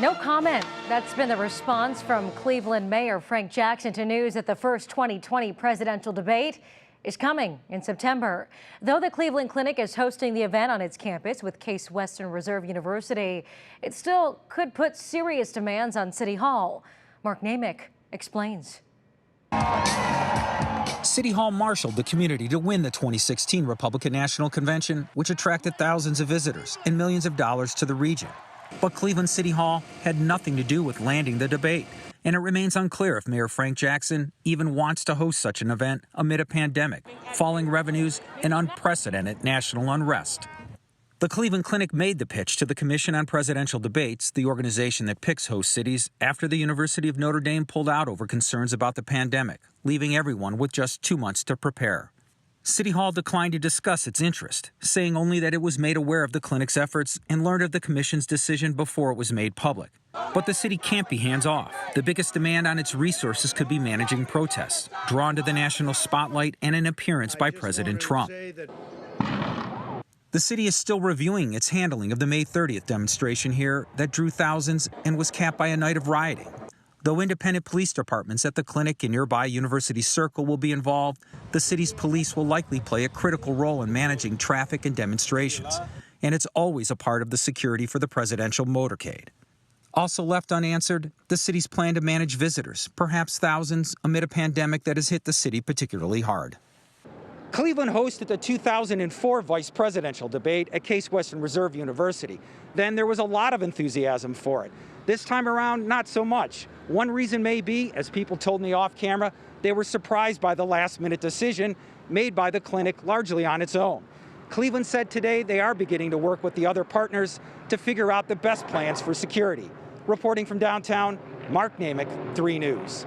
No comment. That's been the response from Cleveland Mayor Frank Jackson to news that the first 2020 presidential debate is coming in September. Though the Cleveland Clinic is hosting the event on its campus with Case Western Reserve University, it still could put serious demands on City Hall. Mark Naymik explains. City Hall marshaled the community to win the 2016 Republican National Convention, which attracted thousands of visitors and millions of dollars to the region. But Cleveland City Hall had nothing to do with landing the debate, and it remains unclear if Mayor Frank Jackson even wants to host such an event amid a pandemic, falling revenues, and unprecedented national unrest. The Cleveland Clinic made the pitch to the Commission on Presidential Debates, the organization that picks host cities, after the University of Notre Dame pulled out over concerns about the pandemic, leaving everyone with just 2 months to prepare. City Hall declined to discuss its interest, saying only that it was made aware of the clinic's efforts and learned of the commission's decision before it was made public. But the city can't be hands-off. The biggest demand on its resources could be managing protests, drawn to the national spotlight and an appearance by President Trump. The city is still reviewing its handling of the May 30th demonstration here that drew thousands and was capped by a night of rioting. Though independent police departments at the clinic and nearby University Circle will be involved, the city's police will likely play a critical role in managing traffic and demonstrations, and it's always a part of the security for the presidential motorcade. Also left unanswered, the city's plan to manage visitors, perhaps thousands, amid a pandemic that has hit the city particularly hard. Cleveland hosted the 2004 vice presidential debate at Case Western Reserve University. Then there was a lot of enthusiasm for it. This time around, not so much. One reason may be, as people told me off camera, they were surprised by the last-minute decision made by the clinic largely on its own. Cleveland said today they are beginning to work with the other partners to figure out the best plans for security. Reporting from downtown, Mark Naymik, 3 News.